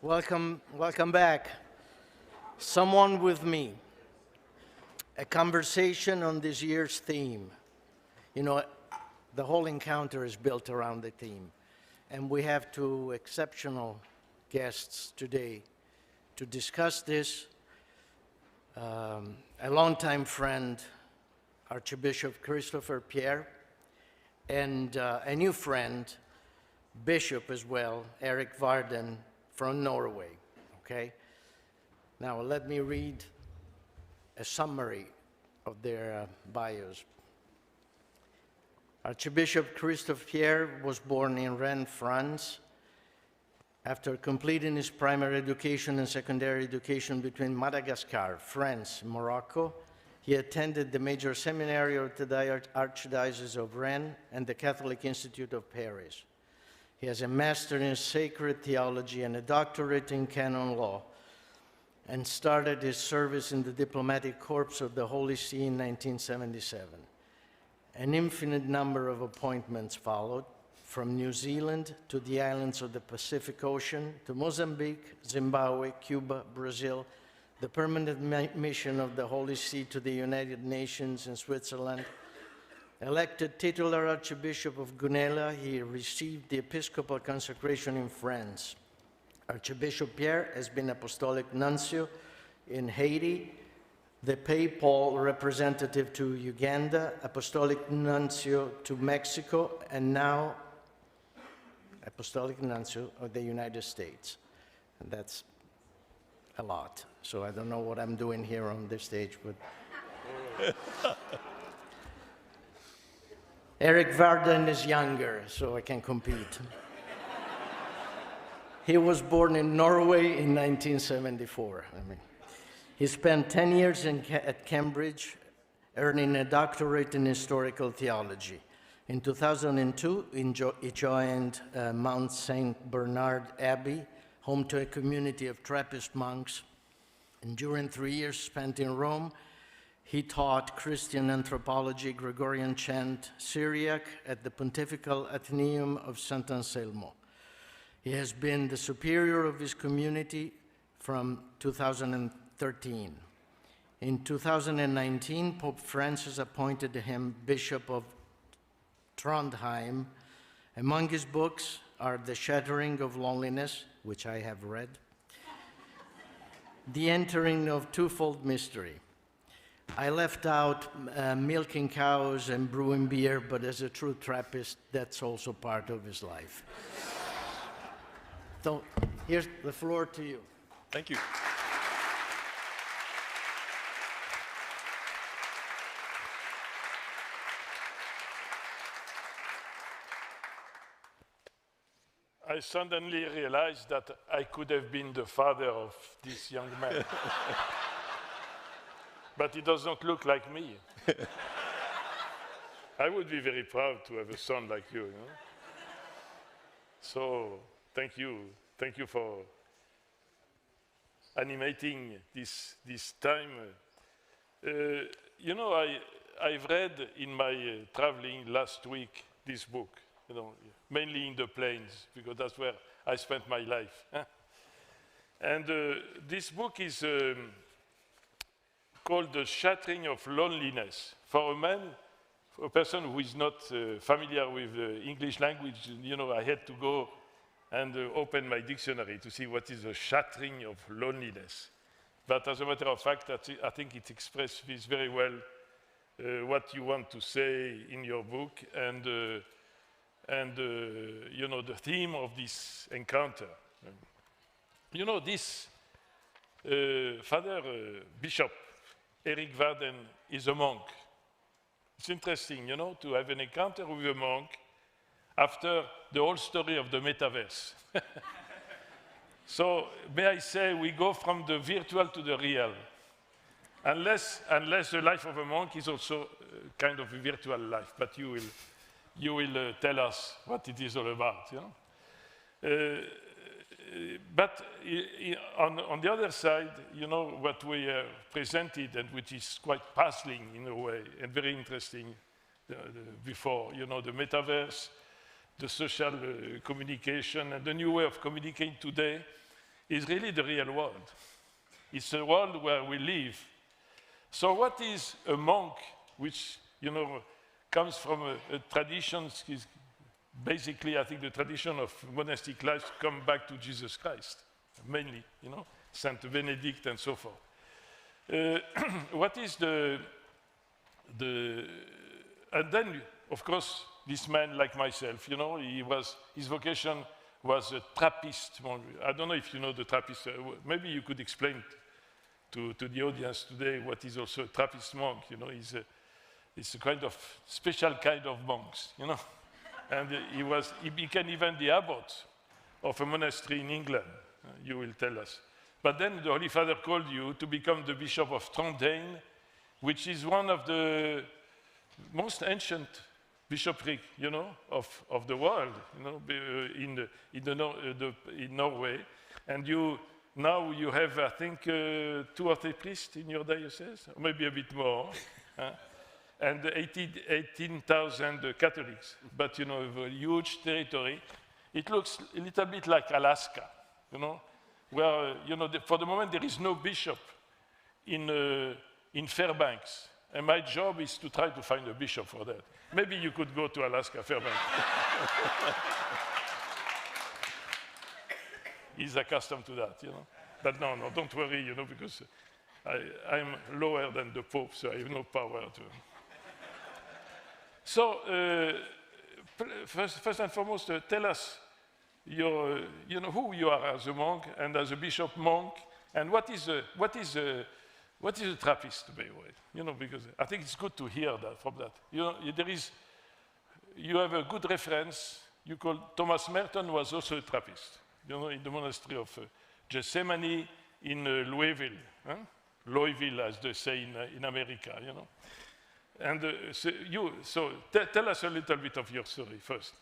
Welcome back. Someone with me. A conversation on this year's theme. You know, the whole encounter is built around the theme. And we have two exceptional guests today to discuss this. A longtime friend, Archbishop Christophe Pierre, and a new friend, Bishop as well, Erik Varden from Norway, okay? Now let me read a summary of their bios. Archbishop Christophe Pierre was born in Rennes, France. After completing his primary education and secondary education between Madagascar, France, and Morocco, he attended the major seminary of the Archdiocese of Rennes and the Catholic Institute of Paris. He has a master in sacred theology and a doctorate in canon law, and started his service in the diplomatic corps of the Holy See in 1977. An infinite number of appointments followed, from New Zealand to the islands of the Pacific Ocean, to Mozambique, Zimbabwe, Cuba, Brazil, the permanent mission of the Holy See to the United Nations in Switzerland. Elected titular Archbishop of Gunela, he received the episcopal consecration in France. Archbishop Pierre has been Apostolic Nuncio in Haiti, the papal representative to Uganda, Apostolic Nuncio to Mexico, and now Apostolic Nuncio of the United States. And that's a lot. So I don't know what I'm doing here on this stage, but... Erik Varden is younger, so I can compete. He was born in Norway in 1974. He spent 10 years at Cambridge, earning a doctorate in historical theology. In 2002, he joined Mount St. Bernard Abbey, home to a community of Trappist monks. And during 3 years spent in Rome, he taught Christian anthropology, Gregorian chant, Syriac at the Pontifical Athenaeum of St. Anselmo. He has been the superior of his community from 2013. In 2019, Pope Francis appointed him Bishop of Trondheim. Among his books are The Shattering of Loneliness, which I have read, The Entering of Twofold Mystery. I left out milking cows and brewing beer, but as a true Trappist, that's also part of his life. So here's the floor to you. Thank you. I suddenly realized that I could have been the father of this young man. But he does not look like me. I would be very proud to have a son like you, you know? So, thank you. Thank you for animating this time. You know, I've read in my traveling last week this book, you know, mainly in the plains, because that's where I spent my life. And this book is called The Shattering of Loneliness. For a man, for a person who is not familiar with the English language, you know, I had to go and open my dictionary to see what is the shattering of loneliness. But as a matter of fact, I think it expresses very well what you want to say in your book and you know, the theme of this encounter. You know, this Bishop Erik Varden is a monk. It's interesting, you know, to have an encounter with a monk after the whole story of the metaverse. So, may I say, we go from the virtual to the real. Unless the life of a monk is also kind of a virtual life, but you will tell us what it is all about, you know? But on the other side, you know, what we presented, and which is quite puzzling in a way, and very interesting before, you know, the metaverse, the social communication, and the new way of communicating today is really the real world. It's a world where we live. So what is a monk, which, comes from a tradition, is basically, I think, the tradition of monastic life come back to Jesus Christ, mainly, Saint Benedict and so forth. What is and then, of course, this man, like myself, his vocation was a Trappist monk. I don't know if you know the Trappist. Maybe you could explain to the audience today what is also a Trappist monk. He's a kind of special kind of monks, And he became even the abbot of a monastery in England, you will tell us. But then the Holy Father called you to become the Bishop of Trondheim, which is one of the most ancient bishopric, of the world, in Norway. And now you have, I think, 2 or 3 priests in your diocese, or maybe a bit more, and 18,000 Catholics. But, a huge territory. It looks a little bit like Alaska, where, for the moment there is no bishop in Fairbanks. And my job is to try to find a bishop for that. Maybe you could go to Alaska, Fairbanks. He's accustomed to that, But no, don't worry, because I'm lower than the Pope, so I have no power to. So, first and foremost, tell us who you are as a monk and as a bishop monk, and what is a Trappist, by the way? Because I think it's good to hear that from that. You have a good reference. You call Thomas Merton was also a Trappist. In the monastery of Gethsemane in Louisville, Louisville, as they say in America. And tell us a little bit of your story first.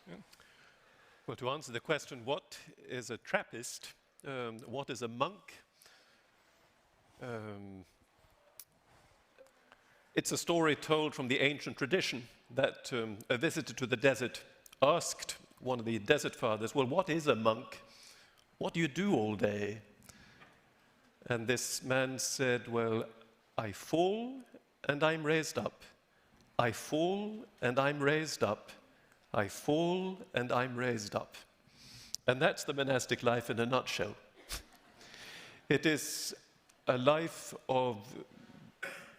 Well, to answer the question, what is a Trappist? What is a monk? It's a story told from the ancient tradition that a visitor to the desert asked one of the desert fathers, well, what is a monk? What do you do all day? And this man said, well, I fall and I'm raised up. I fall and I'm raised up. I fall and I'm raised up. And that's the monastic life in a nutshell. It is a life of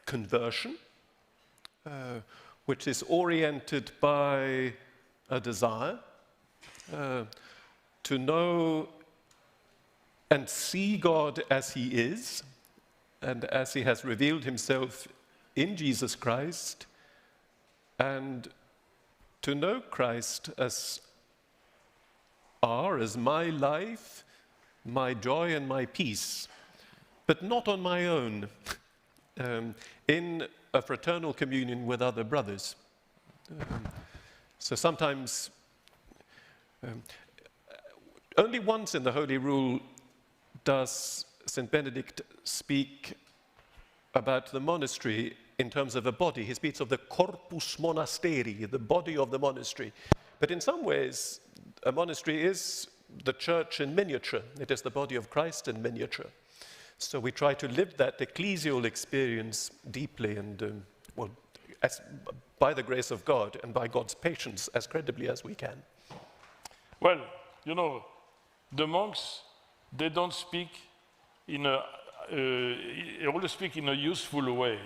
conversion, which is oriented by a desire to know and see God as he is, and as he has revealed himself in Jesus Christ, and to know Christ as my life, my joy and my peace, but not on my own, in a fraternal communion with other brothers. So sometimes, only once in the Holy Rule does St. Benedict speak about the monastery in terms of a body. He speaks of the corpus monasteri, the body of the monastery. But in some ways, a monastery is the church in miniature. It is the body of Christ in miniature. So we try to live that ecclesial experience deeply and, by the grace of God and by God's patience, as credibly as we can. Well, the monks, they don't speak they always speak in a useful way.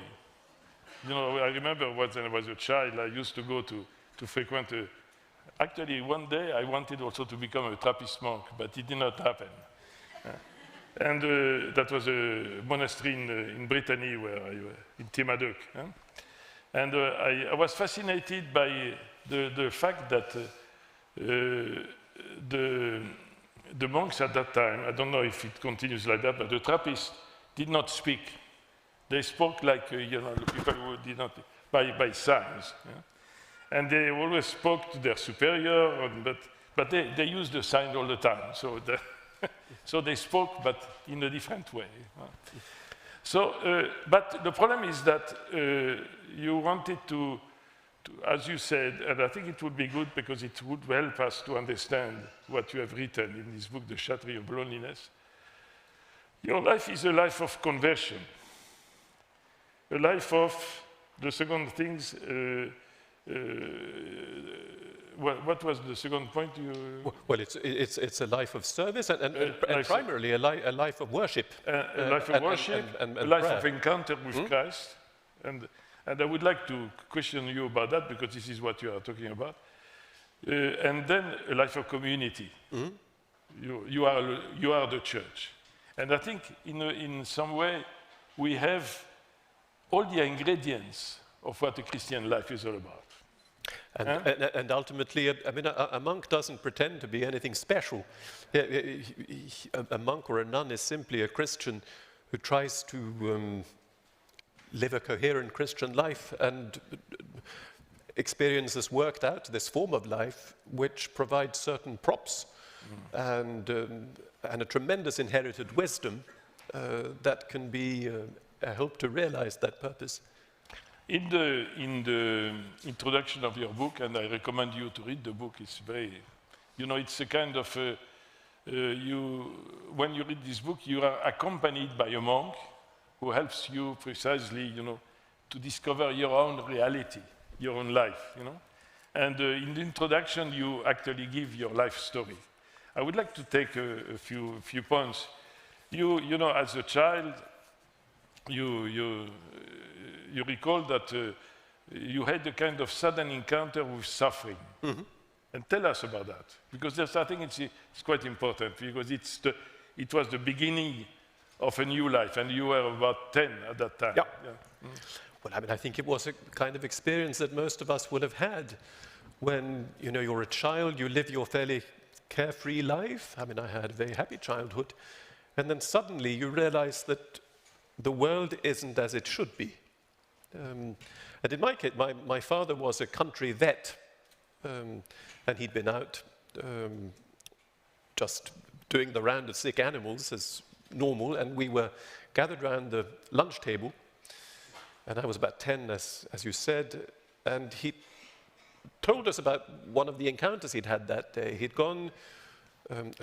I remember when I was a child, I used to go to frequent actually, one day I wanted also to become a Trappist monk, but it did not happen. And that was a monastery in Brittany, in Timaduc. And I was fascinated by the fact that the monks at that time, I don't know if it continues like that, but the Trappists did not speak. They spoke like, the people who did not, by signs. Yeah? And they always spoke to their superior, but they used the sign all the time. So they spoke, but in a different way. But the problem is that you wanted to, as you said, and I think it would be good because it would help us to understand what you have written in this book, The Shattering of Loneliness. Your life is a life of conversion, a life of the second things. What was the second point? Well, it's a life of service and primarily a life of worship. A life of worship, and a life prayer. of encounter with Christ. And I would like to question you about that, because this is what you are talking about. And then a life of community. You are the church. And I think in some way we have all the ingredients of what a Christian life is all about. And ultimately, I mean, a monk doesn't pretend to be anything special. A monk or a nun is simply a Christian who tries to live a coherent Christian life and experiences worked out this form of life which provides certain props and a tremendous inherited wisdom that can be a help to realize that purpose. In the introduction of your book, and I recommend you to read the book, it's very, it's a kind of, when you read this book, you are accompanied by a monk who helps you precisely, to discover your own reality, your own life, And in the introduction, you actually give your life story. I would like to take a few points. You as a child, you recall that you had a kind of sudden encounter with suffering. And tell us about that, because I think it's quite important, because it was the beginning of a new life, and you were about 10 at that time. Yeah. Well, I mean, I think it was a kind of experience that most of us would have had when, you're a child, you live your fairly carefree life. I mean, I had a very happy childhood. And then suddenly you realize that the world isn't as it should be. And in my case, my father was a country vet, and he'd been out just doing the round of sick animals as normal, and we were gathered around the lunch table, and I was about 10, as you said, and he told us about one of the encounters he'd had that day. He'd gone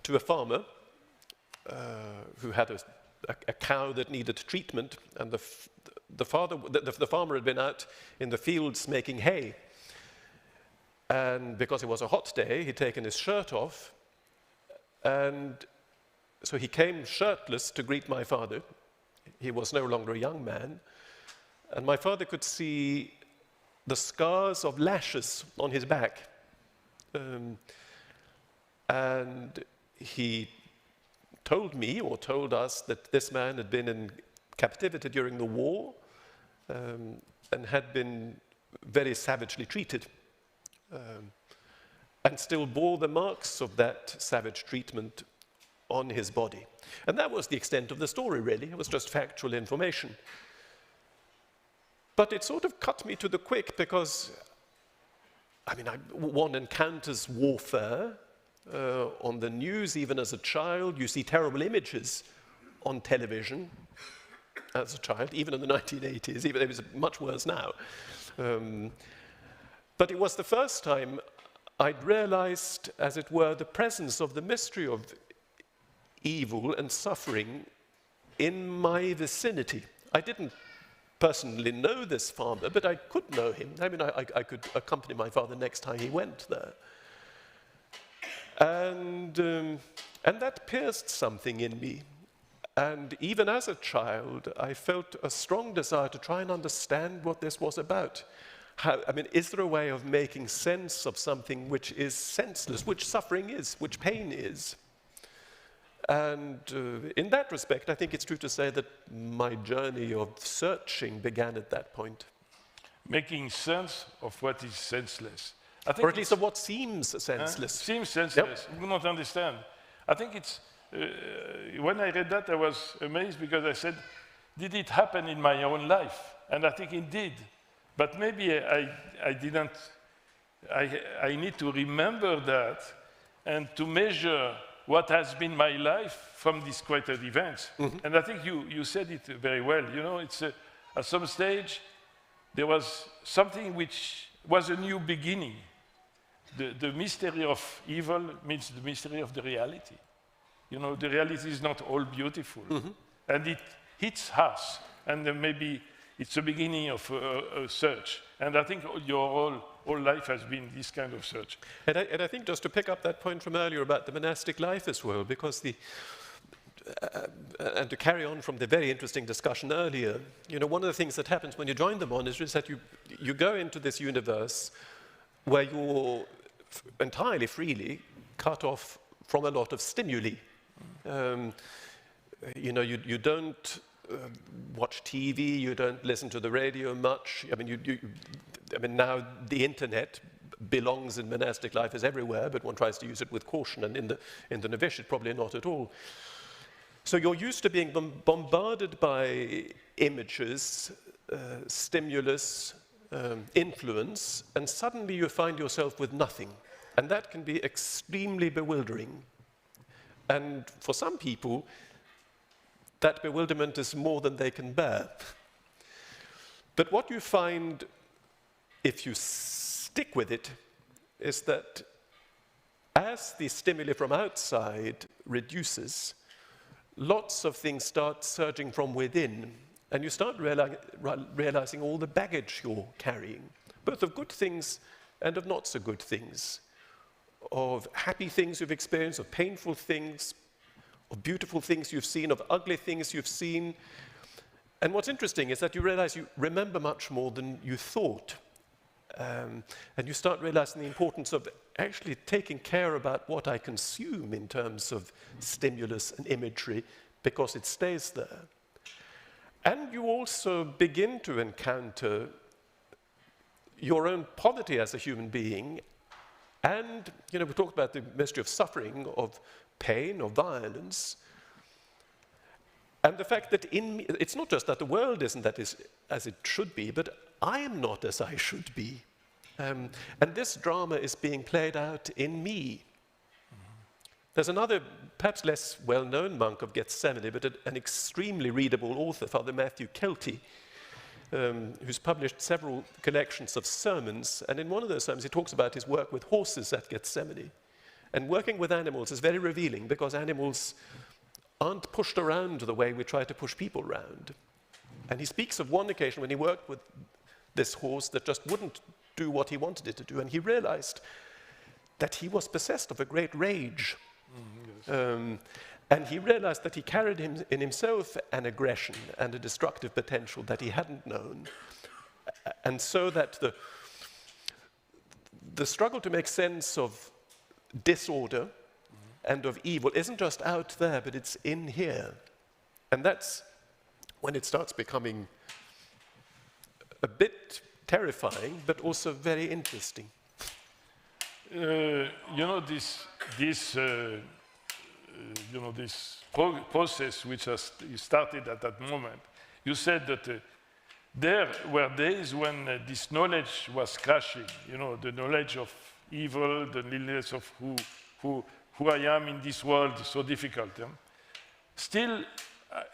to a farmer who had a cow that needed treatment, and the farmer had been out in the fields making hay. And because it was a hot day, he'd taken his shirt off, and so he came shirtless to greet my father. He was no longer a young man, and my father could see the scars of lashes on his back. And he told me, or told us, that this man had been in captivity during the war and had been very savagely treated, and still bore the marks of that savage treatment on his body. And that was the extent of the story, really. It was just factual information. But it sort of cut me to the quick, because, I mean, one encounters warfare on the news, even as a child. You see terrible images on television as a child, even in the 1980s, even though it was much worse now. But it was the first time I'd realized, as it were, the presence of the mystery of evil and suffering in my vicinity. I didn't personally know this farmer, but I could know him. I mean, I could accompany my father next time he went there. And that pierced something in me. And even as a child, I felt a strong desire to try and understand what this was about. Is there a way of making sense of something which is senseless, which suffering is, which pain is? And in that respect, I think it's true to say that my journey of searching began at that point. Making sense of what is senseless. Or at least of what seems senseless. Seems senseless. Yep. We do not understand. I think it's, when I read that, I was amazed, because I said, did it happen in my own life? And I think it did. But maybe I didn't, I need to remember that and to measure what has been my life from these quieted events. And I think you said it very well. It's at some stage, there was something which was a new beginning. The mystery of evil means the mystery of the reality. The reality is not all beautiful. and it hits us, and then maybe it's the beginning of a search. And I think your whole life has been this kind of search. And I think just to pick up that point from earlier about the monastic life as well, because and to carry on from the very interesting discussion earlier, you know, one of the things that happens when you join the monastery is that you go into this universe where you're entirely freely cut off from a lot of stimuli. You know, you don't watch TV, you don't listen to the radio much. I mean, now the internet belongs in monastic life as everywhere, but one tries to use it with caution, and in the novitiate, probably not at all. So you're used to being bombarded by images, stimulus, influence, and suddenly you find yourself with nothing. And that can be extremely bewildering. And for some people, that bewilderment is more than they can bear. But what you find, if you stick with it, is that as the stimuli from outside reduces, lots of things start surging from within, and you start realizing all the baggage you're carrying, both of good things and of not so good things, of happy things you've experienced, of painful things, of beautiful things you've seen, of ugly things you've seen. And what's interesting is that you realize you remember much more than you thought. And you start realizing the importance of actually taking care about what I consume in terms of stimulus and imagery, because it stays there. And you also begin to encounter your own poverty as a human being. And, you know, we talked about the mystery of suffering, of pain, of violence. And the fact that in me, it's not just that the world isn't as it should be, but I am not as I should be. And this drama is being played out in me. There's another, perhaps less well-known monk of Gethsemane, but an extremely readable author, Father Matthew Kelty, who's published several collections of sermons. And in one of those sermons, he talks about his work with horses at Gethsemane. And working with animals is very revealing, because animals aren't pushed around the way we try to push people around. And he speaks of one occasion when he worked with this horse that just wouldn't do what he wanted it to do, and he realized that he was possessed of a great rage. Yes. And he realized that he carried in himself an aggression and a destructive potential that he hadn't known. And so that the struggle to make sense of disorder and of evil isn't just out there, but it's in here. And that's when it starts becoming a bit terrifying, but also very interesting. You know, this process which has started at that moment. You said that there were days when this knowledge was crashing. You know, the knowledge of evil, the knowledge of who I am in this world is so difficult. Yeah? Still,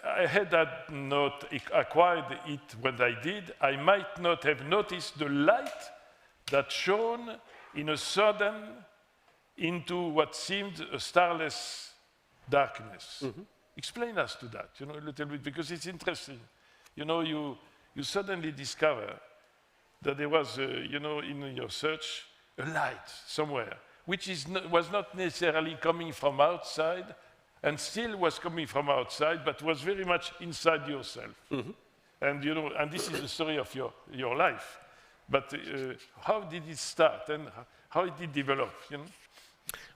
I had that not acquired it when I did. I might not have noticed the light that shone in a sudden into what seemed a starless darkness. Mm-hmm. Explain us to that, you know, a little bit, because it's interesting. You know, you suddenly discover that there was, you know, in your search, a light somewhere, which was not necessarily coming from outside, and still was coming from outside, but was very much inside yourself. Mm-hmm. And, you know, and this is the story of your life. But how did it start, and how did it develop, you know?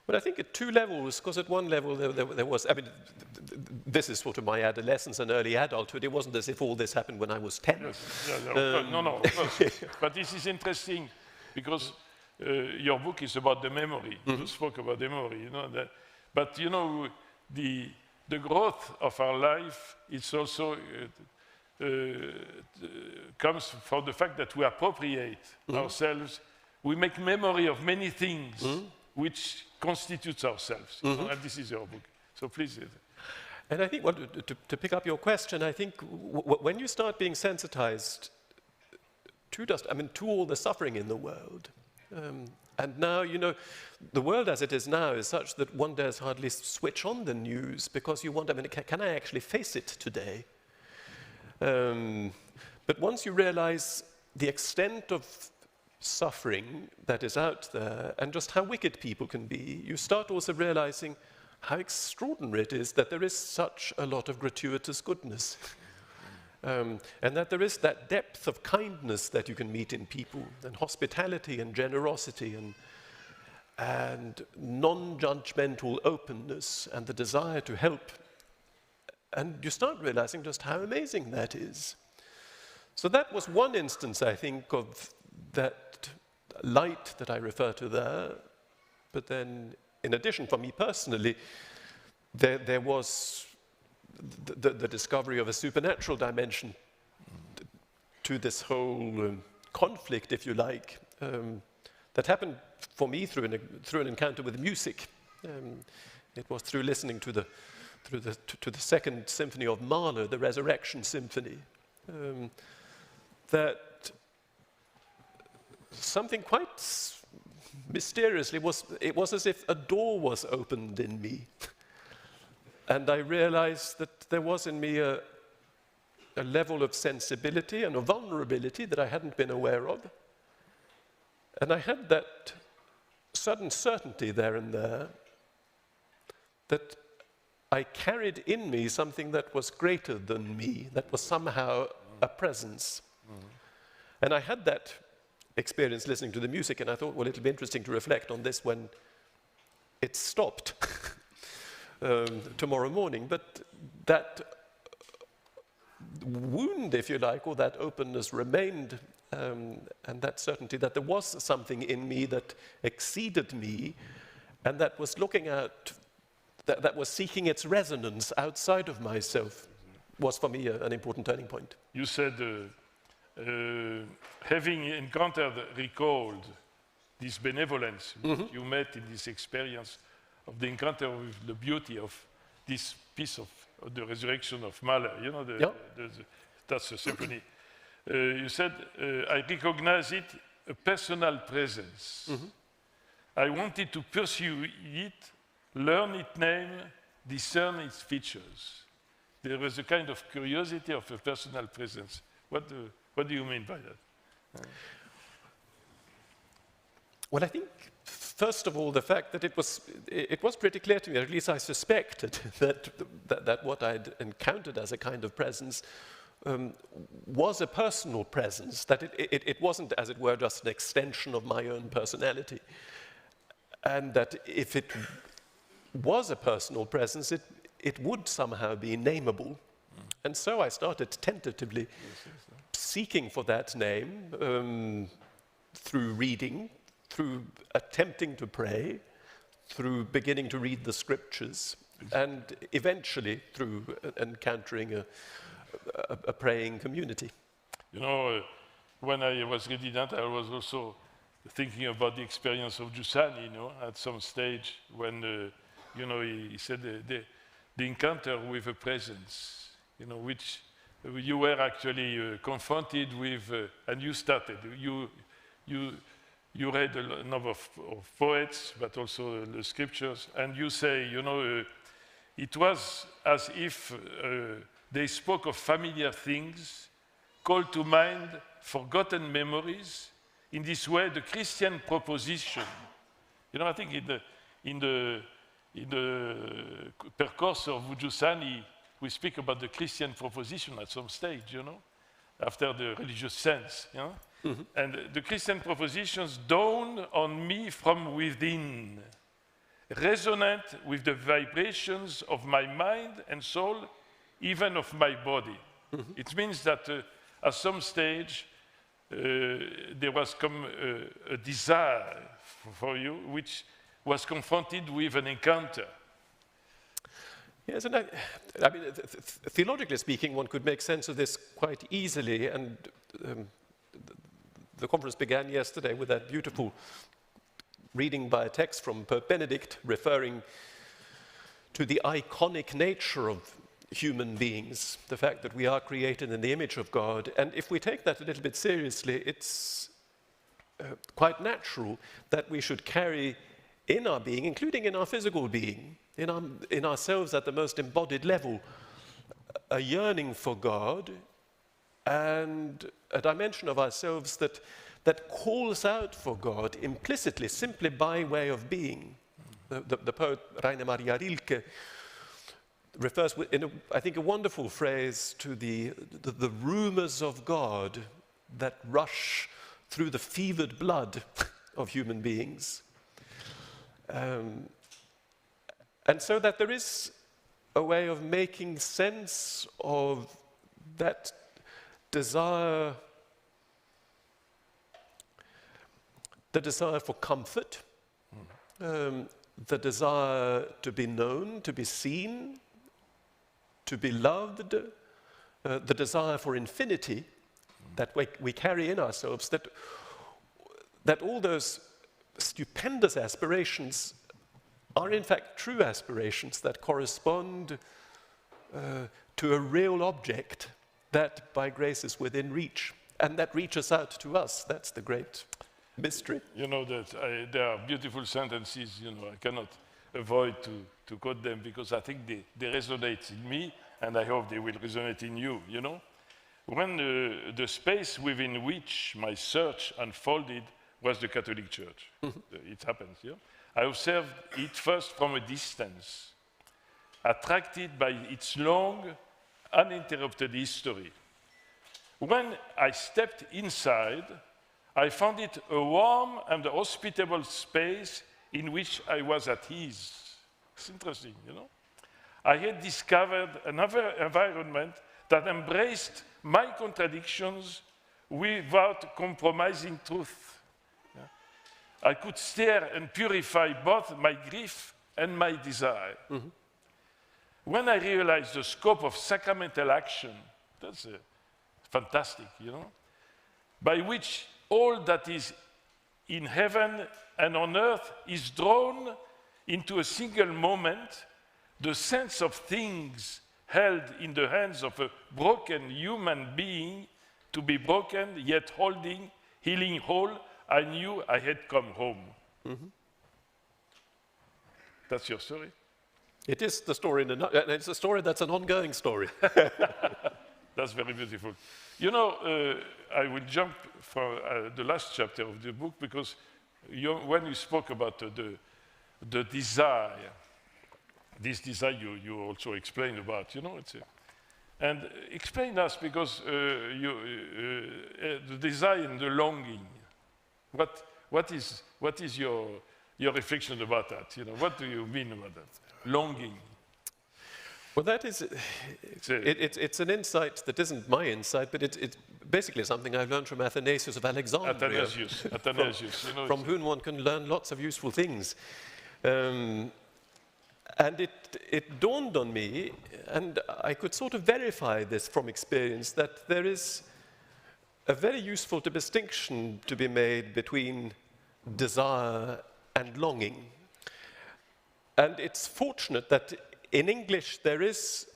Well, I think at two levels, because at one level there was, I mean, this is sort of my adolescence and early adulthood. It wasn't as if all this happened when I was 10. Yes. No, of course. But this is interesting, because your book is about the memory. Mm-hmm. You spoke about the memory, you know. But, you know, the growth of our life is also comes from the fact that we appropriate ourselves. We make memory of many things which constitutes ourselves. You know, and this is your book. So please. And I think, to pick up your question, I think when you start being sensitized to all the suffering in the world, And now, you know, the world as it is now is such that one dares hardly switch on the news because you wonder, I mean, can I actually face it today? But once you realize the extent of suffering that is out there and just how wicked people can be, you start also realizing how extraordinary it is that there is such a lot of gratuitous goodness. And that there is that depth of kindness that you can meet in people, and hospitality and generosity and non-judgmental openness and the desire to help. And you start realizing just how amazing that is. So that was one instance, I think, of that light that I refer to there. But then, in addition, for me personally, there was the discovery of a supernatural dimension to this whole conflict, if you like, that happened for me through an encounter with music. It was through listening to the Second Symphony of Mahler, the Resurrection Symphony, that something quite mysteriously it was as if a door was opened in me. And I realized that there was in me a level of sensibility and a vulnerability that I hadn't been aware of. And I had that sudden certainty there and there that I carried in me something that was greater than me, that was somehow a presence. And I had that experience listening to the music, and I thought, well, it'll be interesting to reflect on this when it stopped. Tomorrow morning, but that wound, if you like, or that openness remained, and that certainty that there was something in me that exceeded me, and that was looking at, that was seeking its resonance outside of myself, was for me an important turning point. You said, having encountered, recalled this benevolence you met in this experience of the encounter with the beauty of this piece of the resurrection of Mahler, you know, that's a symphony. You said, I recognize it, a personal presence. I wanted to pursue it, learn its name, discern its features. There was a kind of curiosity of a personal presence. What do you mean by that? Well, I think, first of all, the fact that it was pretty clear to me, or at least I suspected, that what I'd encountered as a kind of presence was a personal presence, that it wasn't, as it were, just an extension of my own personality. And that if it was a personal presence, it would somehow be nameable. And so I started tentatively seeking for that name through reading, through attempting to pray, through beginning to read the scriptures, and eventually through encountering a praying community. You know, when I was reading that, I was also thinking about the experience of Giussani, you know, at some stage when, you know, he said the encounter with a presence, you know, which you were actually confronted with, and you started. You read a number of poets, but also the scriptures, and you say, you know, it was as if they spoke of familiar things, called to mind forgotten memories. In this way, the Christian proposition, you know, I think in the percourse of Giussani, we speak about the Christian proposition at some stage, you know, after the religious sense, you know. And the Christian propositions dawn on me from within, resonant with the vibrations of my mind and soul, even of my body. It means that at some stage there was come a desire for you, which was confronted with an encounter. Yes, and I mean, theologically speaking, one could make sense of this quite easily, and the conference began yesterday with that beautiful reading by a text from Pope Benedict referring to the iconic nature of human beings, the fact that we are created in the image of God. And if we take that a little bit seriously, it's quite natural that we should carry in our being, including in our physical being, in ourselves at the most embodied level, a yearning for God and a dimension of ourselves that calls out for God implicitly, simply by way of being. The poet Rainer Maria Rilke refers, I think, a wonderful phrase to the rumors of God that rush through the fevered blood of human beings. And so that there is a way of making sense of that desire, the desire for comfort, the desire to be known, to be seen, to be loved, the desire for infinity that we carry in ourselves, that all those stupendous aspirations are in fact true aspirations that correspond to a real object that by grace is within reach and that reaches out to us. That's the great mystery. You know that there are beautiful sentences, I cannot avoid to quote them because I think they resonate in me and I hope they will resonate in you, When the space within which my search unfolded was the Catholic Church. It happens, I observed it first from a distance, attracted by its long, uninterrupted history. When I stepped inside, I found it a warm and hospitable space in which I was at ease. It's interesting, I had discovered another environment that embraced my contradictions without compromising truth. I could stare and purify both my grief and my desire. Mm-hmm. When I realized the scope of sacramental action, that's fantastic, by which all that is in heaven and on earth is drawn into a single moment, the sense of things held in the hands of a broken human being to be broken, yet holding, healing whole, I knew I had come home. Mm-hmm. That's your story? It is the story, it's a story that's an ongoing story. That's very beautiful. I will jump for the last chapter of the book because when you spoke about the desire, this desire you also explained about, and explain us because the desire and the longing. What is your reflection about that? What do you mean about that? Longing. Well, that is, it's an insight that isn't my insight, but it's basically something I've learned from Athanasius of Alexandria. Athanasius. From whom one can learn lots of useful things. And it dawned on me, and I could sort of verify this from experience, that there is a very useful distinction to be made between desire and longing. And it's fortunate that in English there is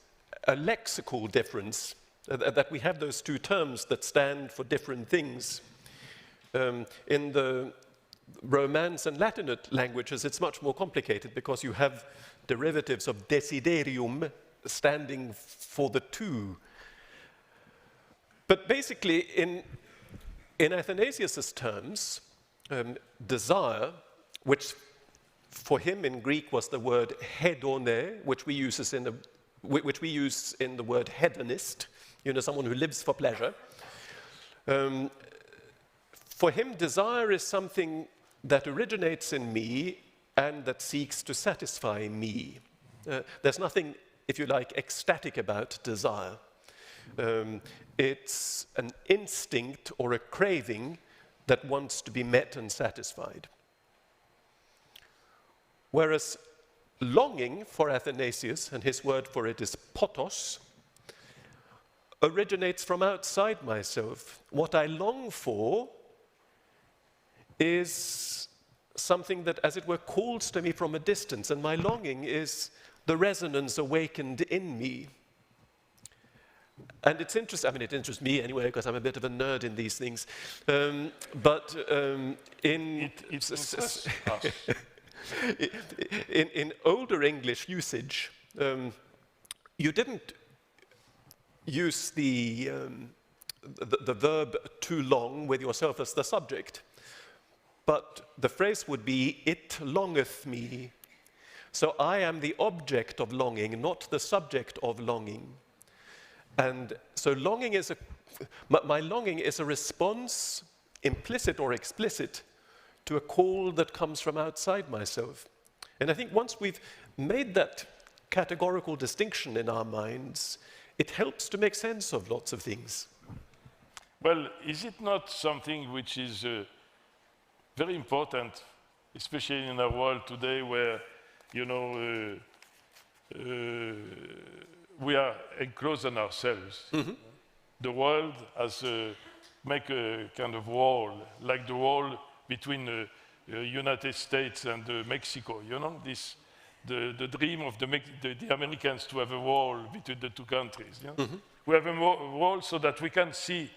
a lexical difference, that we have those two terms that stand for different things. In the Romance and Latinate languages it's much more complicated because you have derivatives of desiderium standing for the two. But basically, in Athanasius' terms, desire, which for him in Greek was the word hedone, which we use in the word hedonist, someone who lives for pleasure. For him, desire is something that originates in me and that seeks to satisfy me. There's nothing, if you like, ecstatic about desire. It's an instinct or a craving that wants to be met and satisfied. Whereas longing for Athanasius, and his word for it is potos, originates from outside myself. What I long for is something that, as it were, calls to me from a distance, and my longing is the resonance awakened in me. And it's interesting, I mean, it interests me anyway, because I'm a bit of a nerd in these things. In older English usage, you didn't use the verb too long with yourself as the subject, but the phrase would be, it longeth me. So I am the object of longing, not the subject of longing. And so longing is my longing is a response, implicit or explicit, to a call that comes from outside myself. And I think once we've made that categorical distinction in our minds, it helps to make sense of lots of things. Well, is it not something which is very important, especially in our world today where, you know, we are enclosed on ourselves. Mm-hmm. The world has make a kind of wall, like the wall between the United States and Mexico. You know, the dream of the Americans to have a wall between the two countries. You know? Mm-hmm. We have a wall so that we can see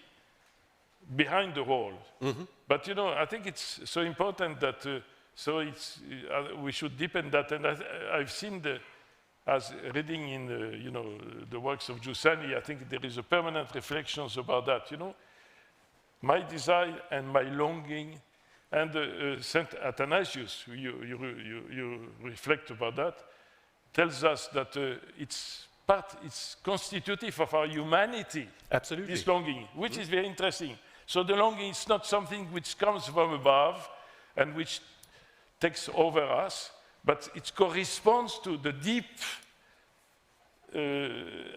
behind the wall. Mm-hmm. But you know, I think it's so important that we should deepen that. And I've seen as reading in the works of Giussani, I think there is a permanent reflections about that. You know, my desire and my longing, and Saint Athanasius, you reflect about that, tells us that it's constitutive of our humanity. Absolutely. This longing, which is very interesting. So the longing is not something which comes from above and which takes over us, but it corresponds to the deep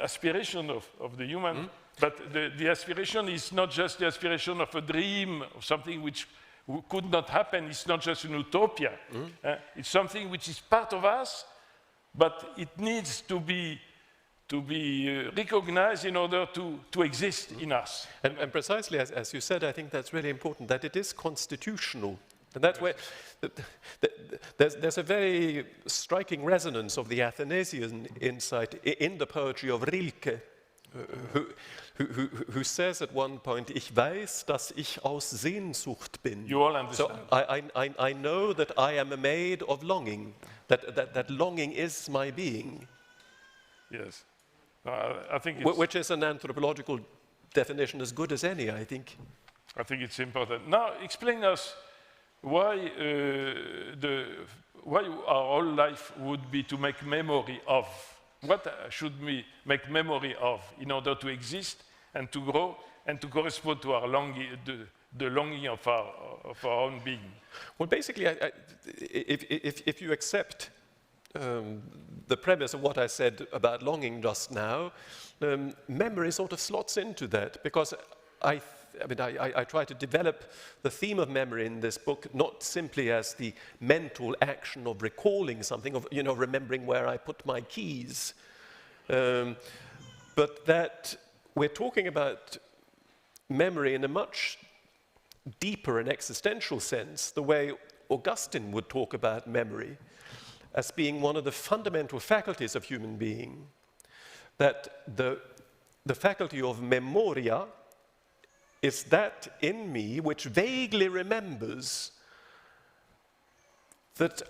aspiration of the human. Mm-hmm. But the aspiration is not just the aspiration of a dream, of something which could not happen. It's not just an utopia. Mm-hmm. It's something which is part of us, but it needs to be recognized in order to exist in us. And precisely as you said, I think that's really important, that it is constitutional. And that's where there's a very striking resonance of the Athanasian insight in the poetry of Rilke, who says at one point, "Ich weiß, dass ich aus Sehnsucht bin." You all understand. So I know that I am made of longing, that longing is my being. Yes. I think it's, which is an anthropological definition as good as any, I think. I think it's important. Now, explain us why our whole life would be to make memory of. What should we make memory of in order to exist and to grow and to correspond to our longing, the longing of our own being? Well, basically, if you accept the premise of what I said about longing just now, memory sort of slots into that, because I try to develop the theme of memory in this book not simply as the mental action of recalling something, of remembering where I put my keys, but that we're talking about memory in a much deeper and existential sense, the way Augustine would talk about memory as being one of the fundamental faculties of human being, that the faculty of memoria is that in me which vaguely remembers that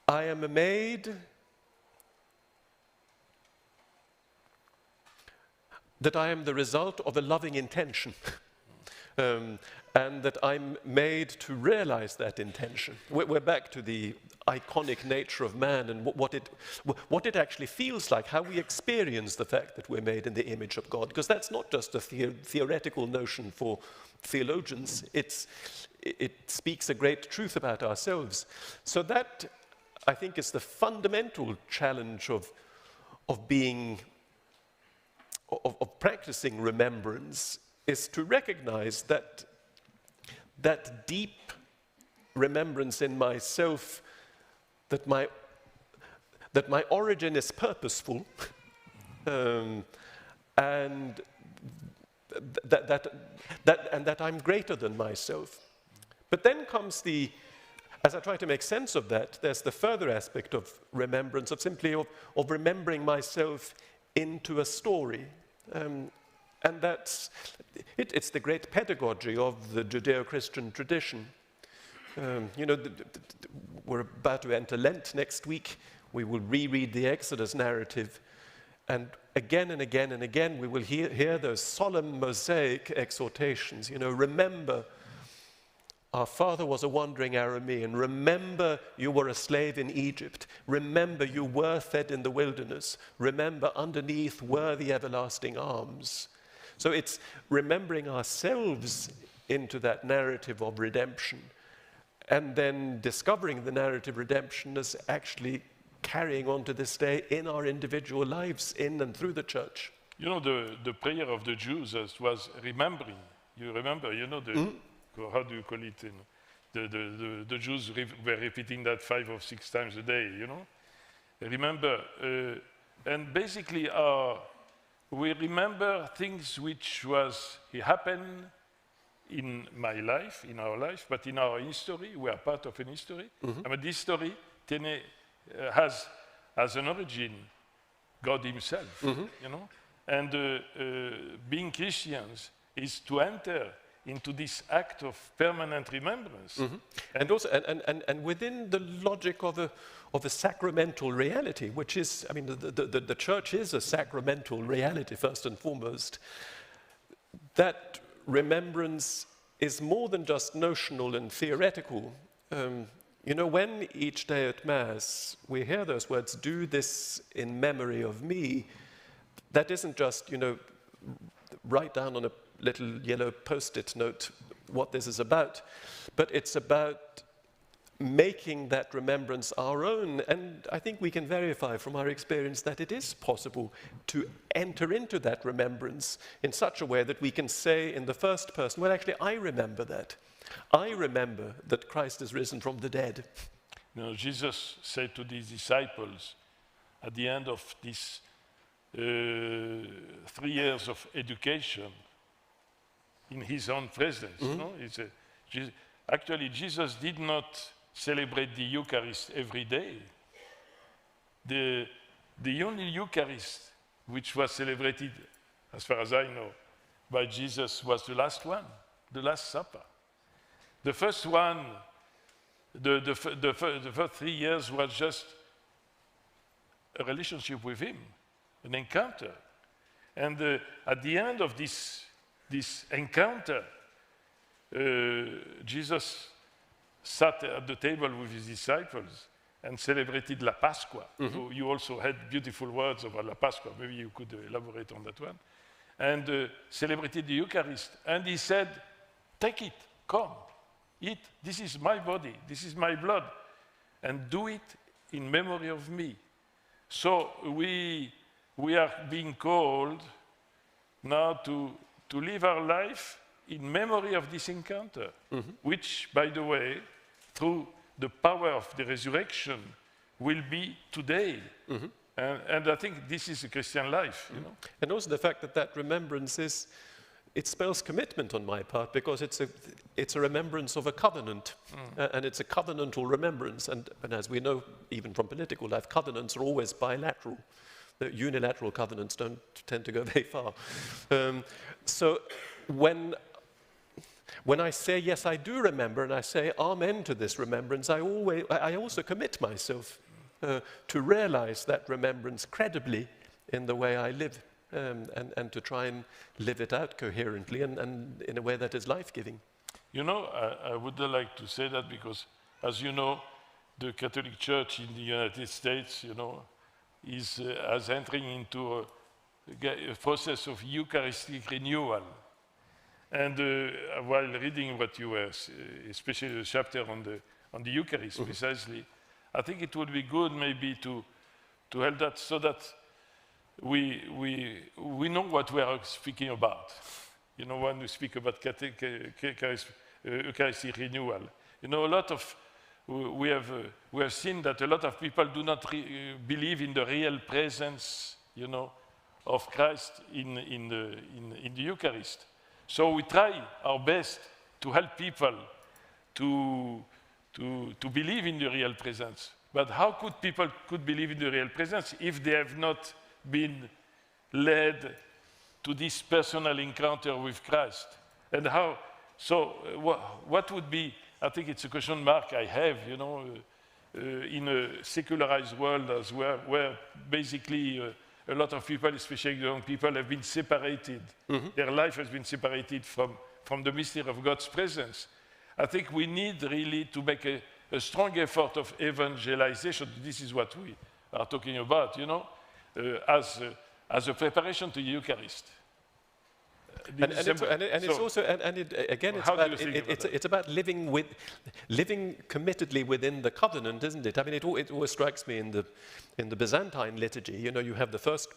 I am made, that I am the result of a loving intention, and that I'm made to realize that intention. We're back to the iconic nature of man and what it actually feels like, how we experience the fact that we're made in the image of God. Because that's not just a theoretical notion for theologians. It speaks a great truth about ourselves. So that, I think, is the fundamental challenge of practicing remembrance, is to recognize that deep remembrance in myself, that my origin is purposeful, and that I'm greater than myself. But then comes as I try to make sense of that, there's the further aspect of remembrance, of simply of remembering myself into a story. And it's the great pedagogy of the Judeo-Christian tradition. We're about to enter Lent next week. We will reread the Exodus narrative. And again and again and again, we will hear those solemn Mosaic exhortations. Remember, our father was a wandering Aramean. Remember, you were a slave in Egypt. Remember, you were fed in the wilderness. Remember, underneath were the everlasting arms. So it's remembering ourselves into that narrative of redemption, and then discovering the narrative redemption as actually carrying on to this day in our individual lives, in and through the church. The prayer of the Jews was remembering. You remember, how do you call it? The Jews were repeating that 5 or 6 times a day, Remember, and basically we remember things which happened in my life, in our life, but in our history. We are part of an history. I mean, this story has as an origin God himself, And being Christians is to enter into this act of permanent remembrance. And also, and within the logic of a sacramental reality, which is, I mean, the church is a sacramental reality first and foremost. That remembrance is more than just notional and theoretical. When each day at Mass we hear those words, "Do this in memory of me," that isn't just, write down on a little yellow post-it note what this is about, but it's about making that remembrance our own. And I think we can verify from our experience that it is possible to enter into that remembrance in such a way that we can say in the first person, well, actually, I remember that. I remember that Christ is risen from the dead. Jesus said to these disciples at the end of this 3 years of education in his own presence, actually, Jesus did not celebrate the Eucharist every day. The only Eucharist which was celebrated, as far as I know, by Jesus was the last one, the Last Supper. The first one, the first 3 years was just a relationship with him, an encounter. And at the end of this encounter, Jesus sat at the table with his disciples and celebrated La Pascua. So you also had beautiful words about La Pascua. Maybe you could elaborate on that one. And celebrated the Eucharist. And he said, "Take it, come, eat. This is my body, this is my blood. And do it in memory of me." So we are being called now to live our life in memory of this encounter, which, by the way, through the power of the resurrection, will be today. And I think this is a Christian life, And also the fact that remembrance it spells commitment on my part, because it's a remembrance of a covenant, and it's a covenantal remembrance. And as we know, even from political life, covenants are always bilateral. The unilateral covenants don't tend to go very far. So when I say, yes, I do remember, and I say amen to this remembrance, I also commit myself to realize that remembrance credibly in the way I live, and to try and live it out coherently and in a way that is life-giving. I would like to say that because, as you know, the Catholic Church in the United States, is entering into a process of Eucharistic renewal. And while reading what you were, especially the chapter on the Eucharist precisely, I think it would be good maybe to help that so that we know what we are speaking about. When we speak about Eucharistic renewal, a lot of we have seen that a lot of people do not believe in the real presence, of Christ in the Eucharist. So we try our best to help people to believe in the real presence. But how could people believe in the real presence if they have not been led to this personal encounter with Christ. And how, so what would be, I think it's a question mark I have, you know, in a secularized world as well, where basically a lot of people, especially young people, have been separated. Their life has been separated from the mystery of God's presence. I think we need really to make a strong effort of evangelization. This is what we are talking about, you know, as a preparation to the Eucharist. It's about living committedly within the covenant, isn't it? I mean, it always strikes me in the Byzantine liturgy. You know, you have the first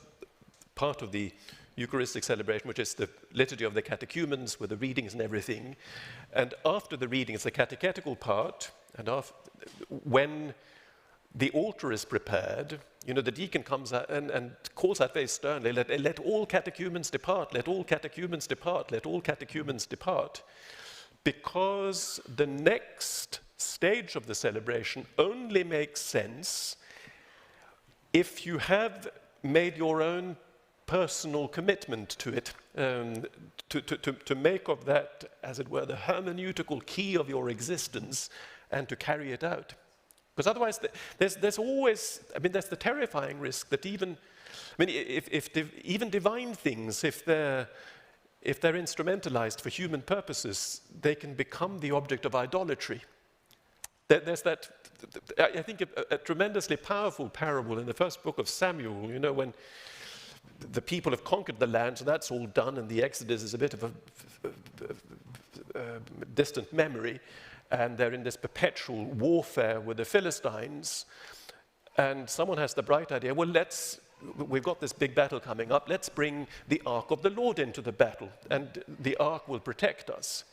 part of the Eucharistic celebration, which is the liturgy of the catechumens with the readings and everything. And after the reading is the catechetical part, and when the altar is prepared, you know, the deacon comes out and calls out very sternly, let all catechumens depart, let all catechumens depart, let all catechumens depart, because the next stage of the celebration only makes sense if you have made your own personal commitment to it, to make of that, as it were, the hermeneutical key of your existence and to carry it out. Because otherwise, there's always, I mean, there's the terrifying risk that even divine things, if they're instrumentalized for human purposes, they can become the object of idolatry. There's that, I think, a tremendously powerful parable in the first book of Samuel, you know, when the people have conquered the land, so that's all done, and the Exodus is a bit of a distant memory. And they're in this perpetual warfare with the Philistines, and someone has the bright idea, well, we've got this big battle coming up, let's bring the Ark of the Lord into the battle, and the Ark will protect us.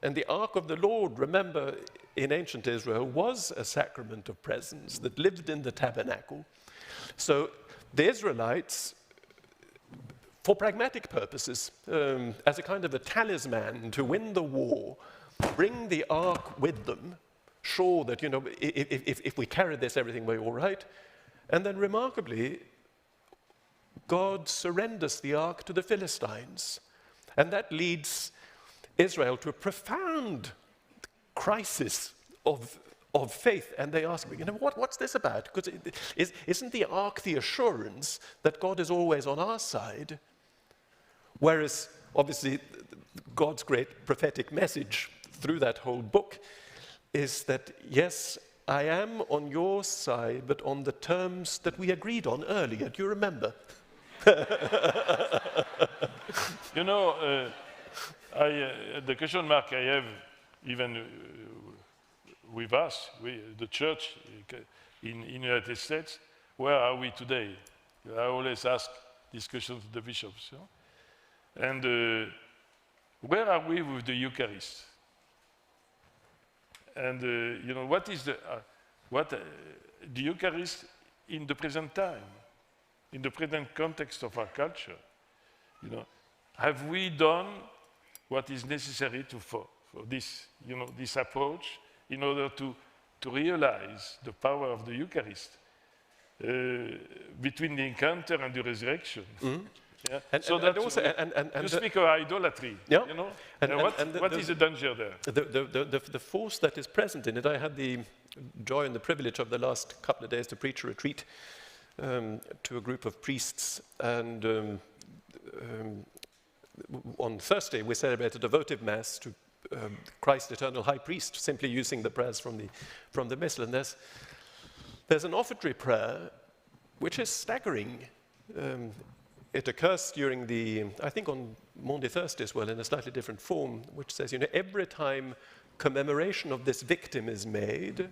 And the Ark of the Lord, remember, in ancient Israel, was a sacrament of presence that lived in the tabernacle. So the Israelites, for pragmatic purposes, as a kind of a talisman to win the war, bring the ark with them, sure that, you know, if we carry this, everything will be all right. And then remarkably, God surrenders the ark to the Philistines. And that leads Israel to a profound crisis of faith. And they ask me, you know, what's this about? Because isn't the ark the assurance that God is always on our side? Whereas, obviously, God's great prophetic message through that whole book is that, yes, I am on your side, but on the terms that we agreed on earlier. Do you remember? You know, the question mark I have, even with us, the church in the United States, where are we today? I always ask this question to the bishops. You know? And where are we with the Eucharist? And you know, what is the Eucharist in the present time, in the present context of our culture? You know, have we done what is necessary for this, you know, this approach in order to realize the power of the Eucharist between the encounter and the resurrection? Mm-hmm. Yeah. You speak of idolatry, yeah. You know? What is the danger there? The force that is present in it, I had the joy and the privilege of the last couple of days to preach a retreat to a group of priests, and on Thursday we celebrated a votive mass to Christ, eternal high priest, simply using the prayers from the Missal. And there's an offertory prayer which is staggering. It occurs during I think on Maundy Thursday as well, in a slightly different form, which says, you know, every time commemoration of this victim is made,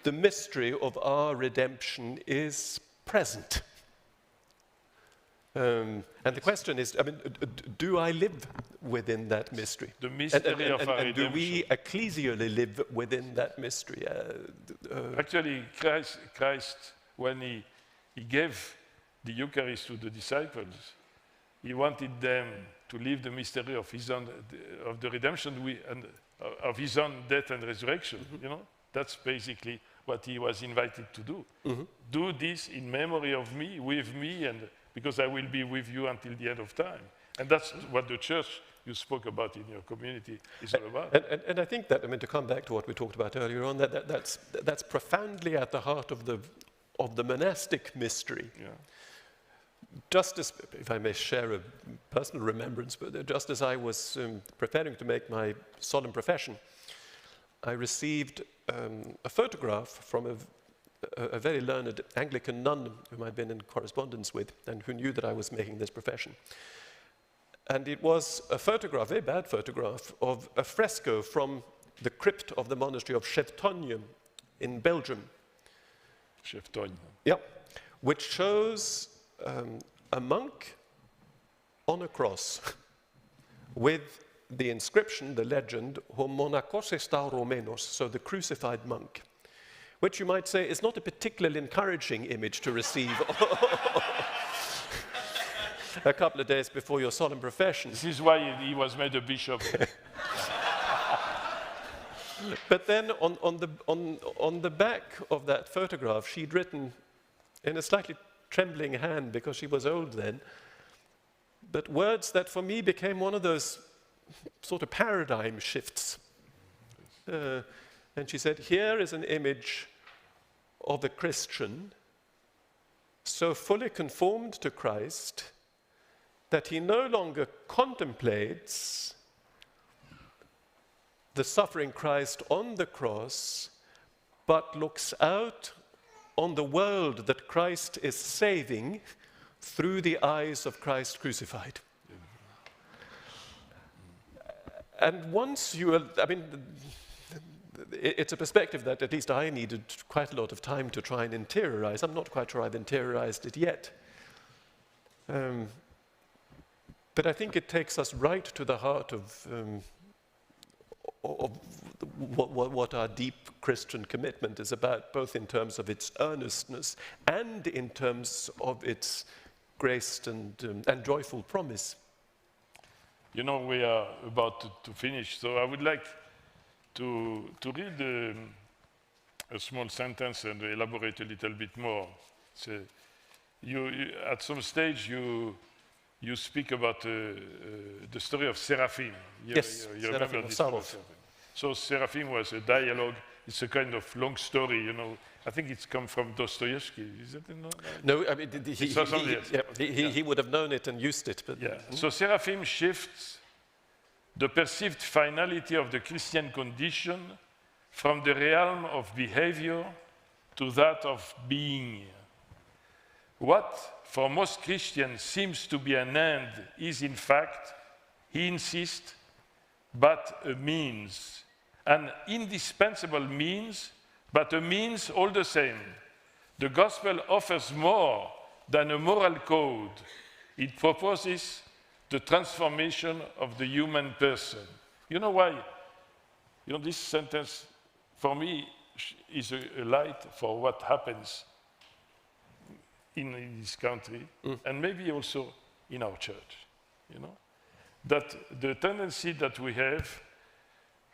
the mystery of our redemption is present. And the question is, I mean, do I live within that mystery? The mystery of our redemption. Do we ecclesially live within that mystery? Actually, Christ, when he gave the Eucharist to the disciples, he wanted them to live the mystery of his own, of the redemption and of his own death and resurrection. Mm-hmm. You know, that's basically what he was invited to do. Mm-hmm. Do this in memory of me, with me, and because I will be with you until the end of time. And that's what the church you spoke about in your community is all about. And I think that, I mean, to come back to what we talked about earlier on, that's profoundly at the heart of the monastic mystery. Yeah. Just as, if I may share a personal remembrance, but just as I was preparing to make my solemn profession, I received a photograph from a very learned Anglican nun whom I'd been in correspondence with and who knew that I was making this profession. And it was a photograph, a very bad photograph, of a fresco from the crypt of the monastery of Trondheim in Belgium. Trondheim. Yeah, which shows a monk on a cross with the inscription, the legend, "O monachos esta Romenos," so the crucified monk, which you might say is not a particularly encouraging image to receive a couple of days before your solemn profession. This is why he was made a bishop. But then on the back of that photograph, she'd written in a slightly trembling hand, because she was old then, but words that for me became one of those sort of paradigm shifts. And she said, "Here is an image of a Christian so fully conformed to Christ that he no longer contemplates the suffering Christ on the cross, but looks out on the world that Christ is saving through the eyes of Christ crucified." And once you, I mean, it's a perspective that at least I needed quite a lot of time to try and interiorize. I'm not quite sure I've interiorized it yet. But I think it takes us right to the heart of what our deep Christian commitment is about, both in terms of its earnestness and in terms of its graced and joyful promise. You know, we are about to finish, so I would like to read a small sentence and elaborate a little bit more. So you at some stage, you speak about the story of Seraphim. Yes, you remember this story of Seraphim. So Seraphim was a dialogue. It's a kind of long story, you know. I think it's come from Dostoevsky. Is it? No, I mean, he would have known it and used it. But yeah. So Seraphim shifts the perceived finality of the Christian condition from the realm of behavior to that of being. What for most Christians seems to be an end is in fact, he insists, but a means. An indispensable means, but a means all the same. The gospel offers more than a moral code. It proposes the transformation of the human person. You know why? You know, this sentence, for me, is a light for what happens in this country, and maybe also in our church, you know? That the tendency that we have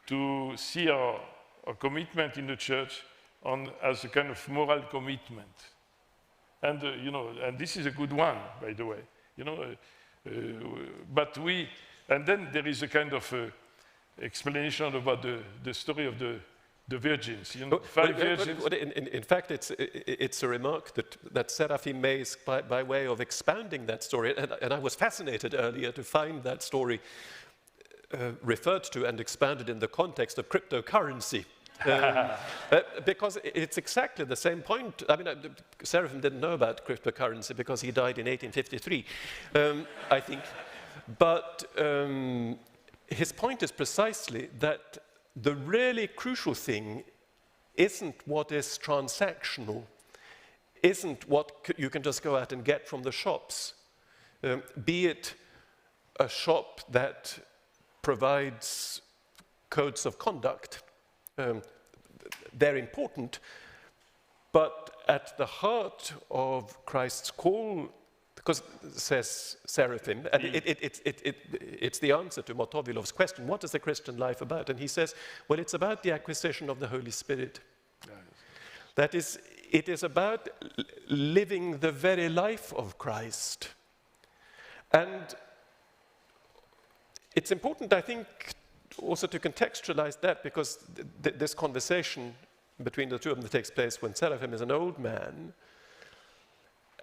to see our commitment in the church as a kind of moral commitment. And, you know, and this is a good one, by the way, you know, and then there is a kind of explanation about the story of the virgins, you know, five virgins. In fact, it's a remark that Seraphim makes by way of expounding that story, and I was fascinated earlier to find that story referred to and expanded in the context of cryptocurrency. Because it's exactly the same point. I mean, Seraphim didn't know about cryptocurrency because he died in 1853, I think. But his point is precisely that the really crucial thing isn't what is transactional, isn't what you can just go out and get from the shops, be it a shop that provides codes of conduct. They're important, but at the heart of Christ's call, because says Seraphim, and it's the answer to Motovilov's question, what is the Christian life about? And he says, well, it's about the acquisition of the Holy Spirit. That is, it is about living the very life of Christ. And it's important, I think, also to contextualize that, because this conversation between the two of them that takes place when Seraphim is an old man,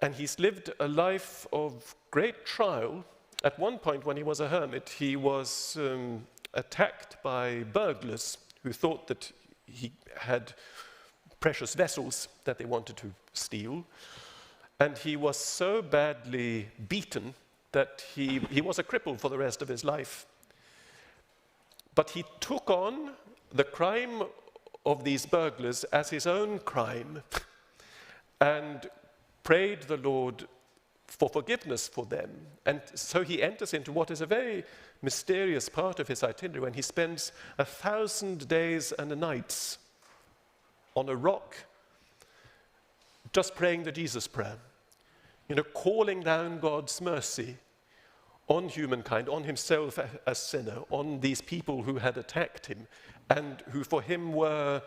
and he's lived a life of great trial. At one point, when he was a hermit, he was attacked by burglars who thought that he had precious vessels that they wanted to steal. And he was so badly beaten that he was a cripple for the rest of his life. But he took on the crime of these burglars as his own crime and prayed the Lord for forgiveness for them. And so he enters into what is a very mysterious part of his itinerary when he spends 1,000 days and nights on a rock just praying the Jesus prayer, calling down God's mercy on humankind, on himself as sinner, on these people who had attacked him and who for him were,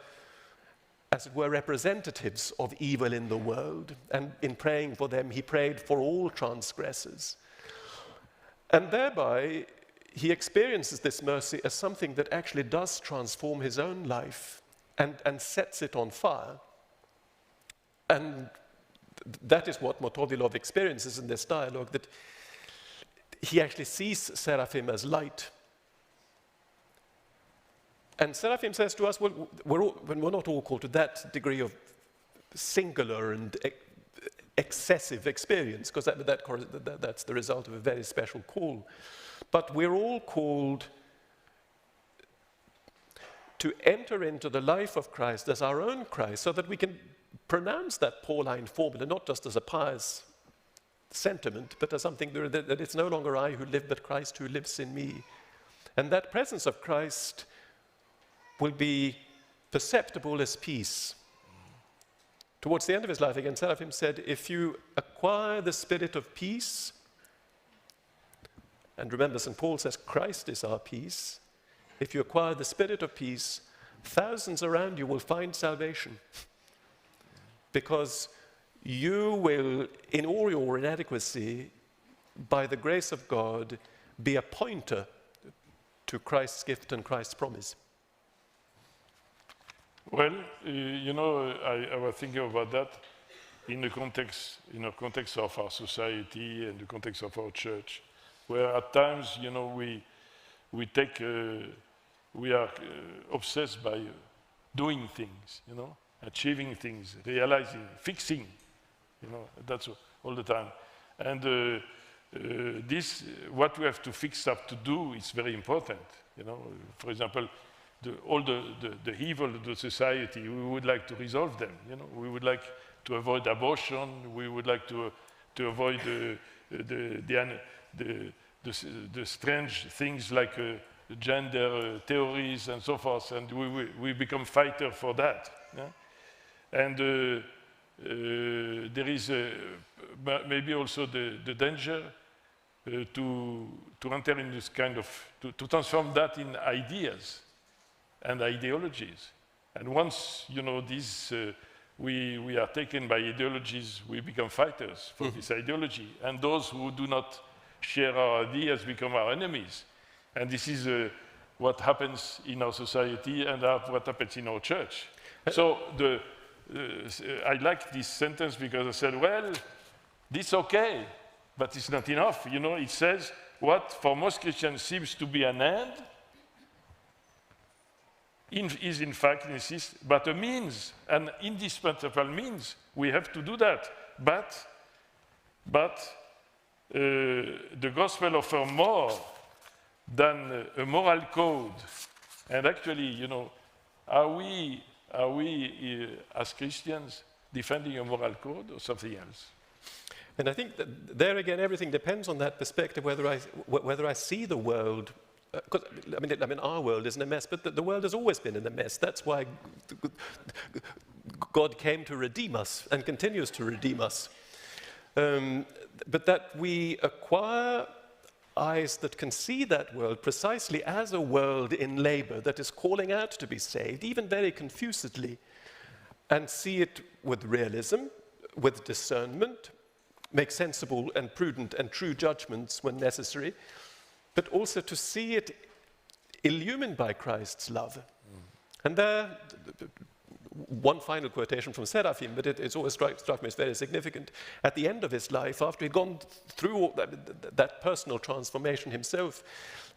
as it were, representatives of evil in the world. And in praying for them, he prayed for all transgressors. And thereby, he experiences this mercy as something that actually does transform his own life and sets it on fire. And that is what Motovilov experiences in this dialogue, that he actually sees Seraphim as light. And Seraphim says to us, well, we're not all called to that degree of singular and excessive experience, because that's the result of a very special call. But we're all called to enter into the life of Christ as our own Christ, so that we can pronounce that Pauline formula, not just as a pious sentiment, but as something that it's no longer I who live, but Christ who lives in me. And that presence of Christ will be perceptible as peace. Towards the end of his life, again, Seraphim said, if you acquire the spirit of peace, and remember, St. Paul says Christ is our peace, if you acquire the spirit of peace, thousands around you will find salvation. Because you will, in all your inadequacy, by the grace of God, be a pointer to Christ's gift and Christ's promise. Well, I was thinking about that in the context of our society and the context of our church, where at times, we are obsessed by doing things, achieving things, realizing, fixing, that's all the time. And what we have to fix up to do is very important, For example, all the evil of the society, we would like to resolve them, We would like to avoid abortion, we would like to avoid the strange things like gender theories and so forth, and we become fighters for that. Yeah? And there is maybe also the danger to enter in this kind of, to transform that in ideas and ideologies. And once, we are taken by ideologies, we become fighters for this ideology. And those who do not share our ideas become our enemies. And this is what happens in our society and what happens in our church. So I like this sentence because I said, well, this is okay, but it's not enough. It says what for most Christians seems to be an end is in fact, but a means, an indispensable means. We have to do that. But the gospel offers more than a moral code. And actually, are we as Christians defending a moral code or something else? And I think that there again, everything depends on that perspective, whether I see the world. Because I mean, our world is in a mess, but the world has always been in a mess. That's why God came to redeem us and continues to redeem us. But that we acquire eyes that can see that world precisely as a world in labor that is calling out to be saved, even very confusedly. and see it with realism, with discernment, make sensible and prudent and true judgments when necessary, but also to see it illumined by Christ's love. And there, one final quotation from Seraphim, but it's always struck me as very significant. At the end of his life, after he'd gone through all that personal transformation himself,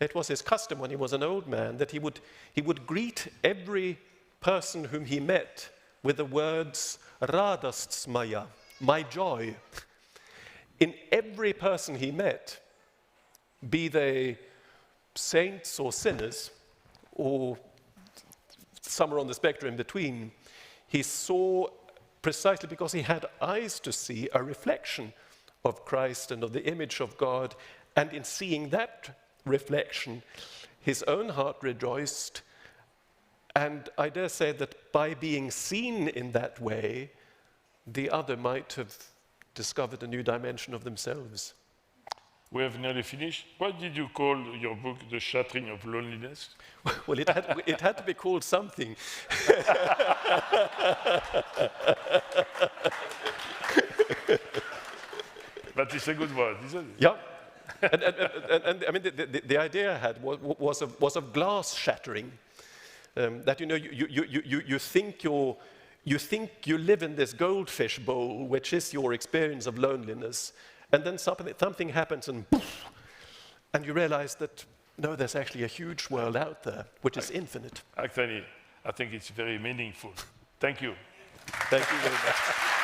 it was his custom when he was an old man that he would greet every person whom he met with the words, "Radosts moja," my joy. In every person he met, be they saints or sinners, or somewhere on the spectrum in between, he saw, precisely because he had eyes to see, a reflection of Christ and of the image of God, and in seeing that reflection, his own heart rejoiced, and I dare say that by being seen in that way, the other might have discovered a new dimension of themselves. We have nearly finished. What did you call your book, The Shattering of Loneliness? Well, it had to be called something. But it's a good word, isn't it? Yeah. And I mean, the idea I had was of glass shattering. That, you know, you think you live in this goldfish bowl, which is your experience of loneliness, and then something happens and poof, and you realize that, no, there's actually a huge world out there, which is infinite. Actually, I think it's very meaningful. Thank you. Thank you very much.